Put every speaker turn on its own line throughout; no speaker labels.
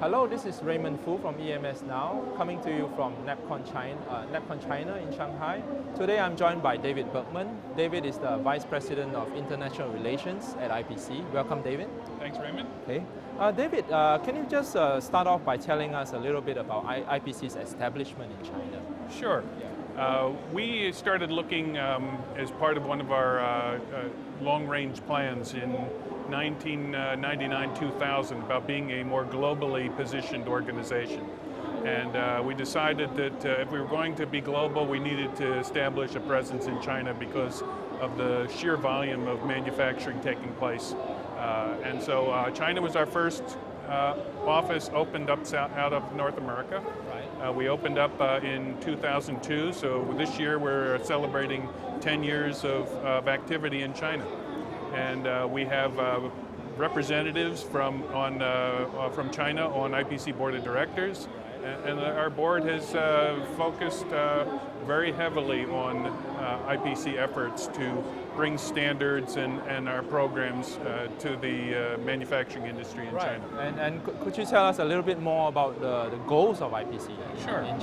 Hello, this is Raymond Fu from EMSNow, coming to you from Nepcon China in Shanghai. Today I'm joined by David Bergman. David is the Vice President of International Relations at IPC. Welcome, David.
Thanks, Raymond.
Okay. David, can you just start off by telling us a little bit about IPC's establishment in China?
Sure. Yeah. We started looking as part of one of our long-range plans in 1999-2000 about being a more globally positioned organization. And we decided that if we were going to be global, we needed to establish a presence in China because of the sheer volume of manufacturing taking place. And so China was our first office opened up out of North America. We opened up in 2002, so this year we're celebrating 10 years of activity in China. And we have representatives from China on IPC Board of Directors, and our board has focused very heavily on IPC efforts to bring standards and our programs to the manufacturing industry in China.
And could you tell us a little bit more about the goals of IPC in China?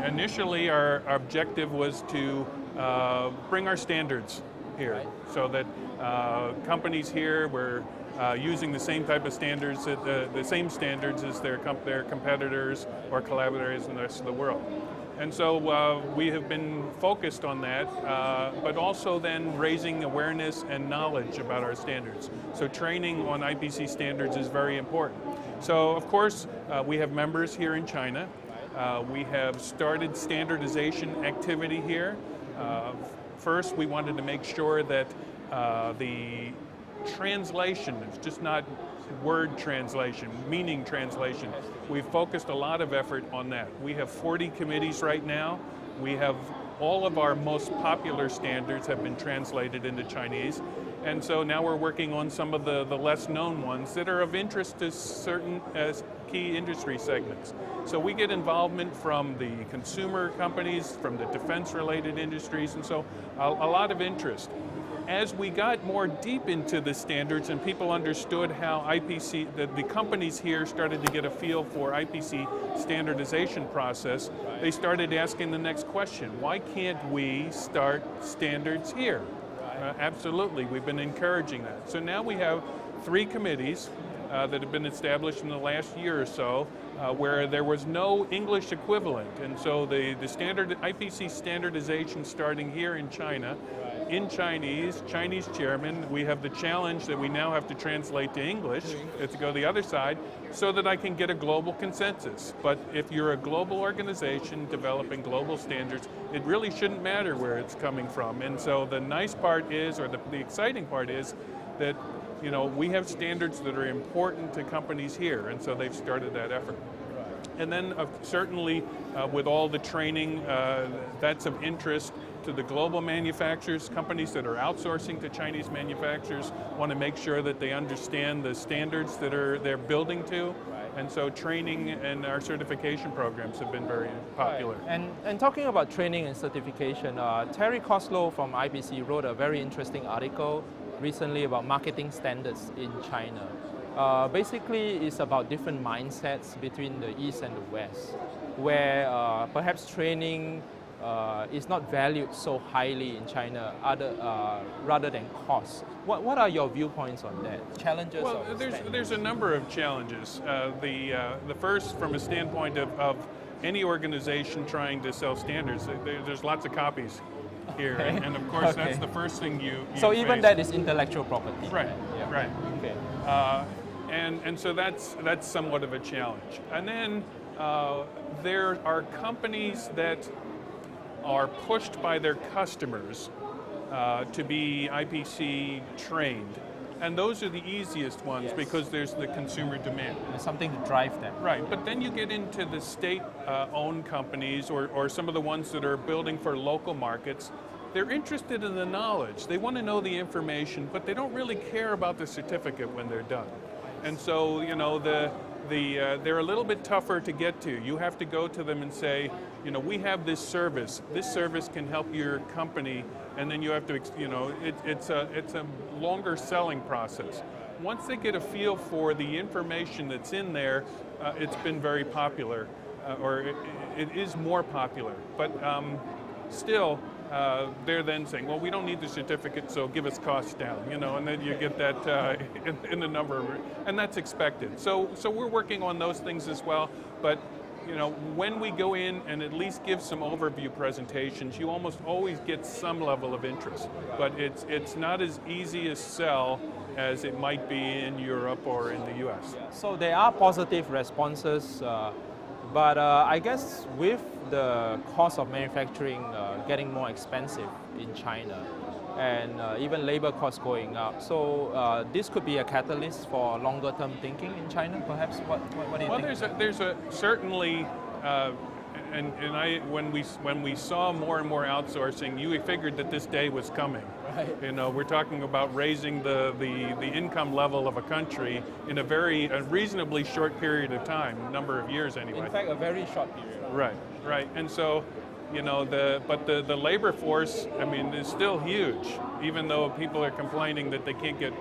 Initially, our objective was to bring our standards here, so that companies here were using the same type of standards, the same standards as their competitors or collaborators in the rest of the world. And so we have been focused on that, but also then raising awareness and knowledge about our standards. So training on IPC standards is very important. So of course, we have members here in China. We have started standardization activity here. First, we wanted to make sure that the translation, it's just not word translation, meaning translation. We've focused a lot of effort on that. We have 40 committees right now. We have all of our most popular standards have been translated into Chinese. And so now we're working on some of the less known ones that are of interest to certain key industry segments. So we get involvement from the consumer companies, from the defense-related industries, and so a lot of interest. As we got more deep into the standards and people understood how IPC, the companies here started to get a feel for IPC standardization process, they started asking the next question: why can't we start standards here? Absolutely, we've been encouraging that. So now we have 3 committees that have been established in the last year or so, where there was no English equivalent, and so the standard IPC standardization starting here in China, in Chinese chairman. We have the challenge that we now have to translate to English to go the other side, so that I can get a global consensus. But if you're a global organization developing global standards, it really shouldn't matter where it's coming from. And so the nice part is, or the exciting part is, that we have standards that are important to companies here, and so they've started that effort. And then certainly with all the training that's of interest to the global manufacturers, companies that are outsourcing to Chinese manufacturers want to make sure that they understand the standards that they're building to. And so training and our certification programs have been very popular.
And talking about training and certification, Terry Koslow from IPC wrote a very interesting article recently about marketing standards in China. Basically, it's about different mindsets between the East and the West, where perhaps training is not valued so highly in China rather than cost. What are your viewpoints on that? Challenges?
Well, there's a number of challenges. The first, from a standpoint of any organization trying to sell standards, there's lots of copies here, and of course that's the first thing you
so even
face.
that is intellectual property.
Right,
yeah.
right.
Okay.
And so that's somewhat of a challenge. And then there are companies that are pushed by their customers to be IPC trained. And those are the easiest ones because there's the consumer demand.
There's something to drive them.
Right, but then you get into the state-owned companies or some of the ones that are building for local markets. They're interested in the knowledge. They want to know the information, but they don't really care about the certificate when they're done. And so, they're a little bit tougher to get to. You have to go to them and say, we have this service. This service can help your company, and then you have to, it's a longer selling process. Once they get a feel for the information that's in there, it's been very popular, or it is more popular. But still, they're then saying, well, we don't need the certificate, so give us costs down, you know, and then you get that in the number, and that's expected. So we're working on those things as well, but you know, when we go in and at least give some overview presentations, you almost always get some level of interest. But it's not as easy a sell as it might be in Europe or in the US.
So there are positive responses, but I guess with the cost of manufacturing getting more expensive in China, and even labor costs going up. So this could be a catalyst for longer term thinking in China, perhaps? What do you think?
Well, there's a certainly, when we saw more and more outsourcing, you figured that this day was coming.
Right.
You know, we're talking about raising the income level of a country in a reasonably short period of time, number of years anyway.
In fact, a very short period.
Right, and so, you know, the labor force, I mean, is still huge, even though people are complaining that they can't get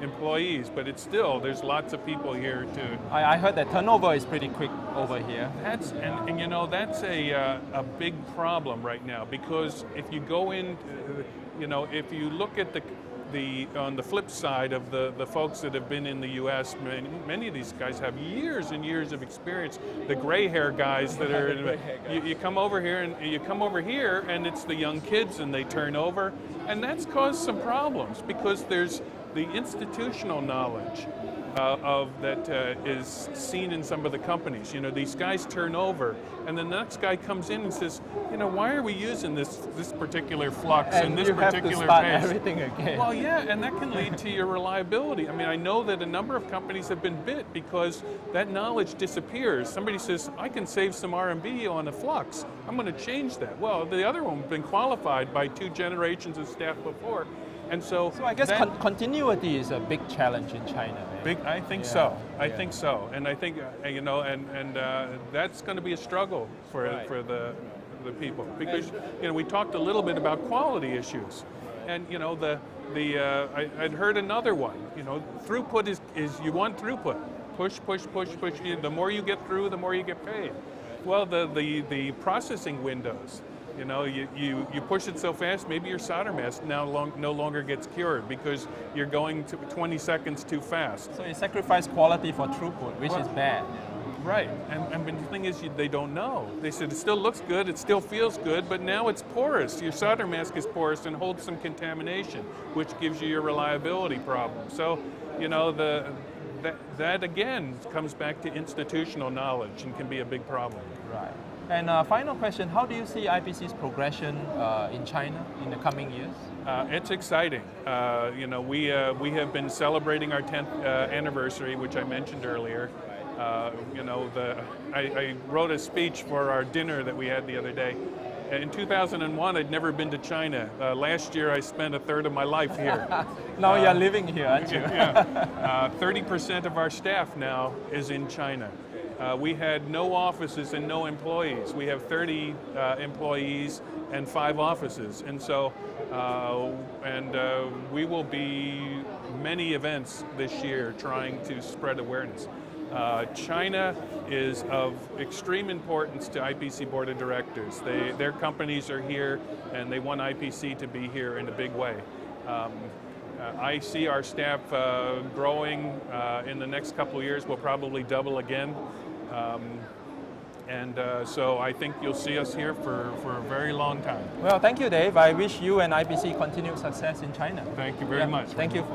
employees, but it's still, there's lots of people here too.
I heard that turnover is pretty quick over here.
And you know, that's a big problem right now, because if you go in, you know, if you look at on the flip side of the folks that have been in the U.S., many of these guys have years and years of experience. The gray hair guys that are, you come over here and it's the young kids and they turn over, and that's caused some problems because there's the institutional knowledge that is seen in some of the companies. You know, these guys turn over, and the next guy comes in and says, you know, why are we using this particular flux and this particular
you have to start
paste?
everything again.
Well, yeah, and that can lead to your reliability. I mean, I know that a number of companies have been bit because that knowledge disappears. Somebody says, I can save some R&B on a flux. I'm going to change that. Well, the other one has been qualified by 2 generations of staff before. And so
I guess continuity is a big challenge in China.
I think so. I think so, and I think you know, and that's going to be a struggle for the people, because you know, we talked a little bit about quality issues, and you know, I'd heard another one. You know, throughput is you want throughput. Push. The more you get through, the more you get paid. Well, the processing windows. You know, you push it so fast, maybe your solder mask now no longer gets cured because you're going to 20 seconds too fast.
So you sacrifice quality for throughput, which is bad.
Right, and the thing is, they don't know. They said it still looks good, it still feels good, but now it's porous. Your solder mask is porous and holds some contamination, which gives you your reliability problem. So, you know, that again comes back to institutional knowledge and can be a big problem.
Right. And final question, how do you see IPC's progression in China in the coming years?
It's exciting. You know, we have been celebrating our 10th anniversary, which I mentioned earlier. You know, I wrote a speech for our dinner that we had the other day. In 2001, I'd never been to China. Last year, I spent a third of my life here.
Now you're living here, aren't you?
Yeah. 30% of our staff now is in China. We had no offices and no employees. We have 30 employees and 5 offices. And so, we will be many events this year trying to spread awareness. China is of extreme importance to IPC Board of Directors. Their companies are here and they want IPC to be here in a big way. I see our staff growing in the next couple of years. We'll probably double again. So I think you'll see us here for a very long time.
Well, thank you, Dave. I wish you and IPC continued success in China.
Thank you very much.
Thank you.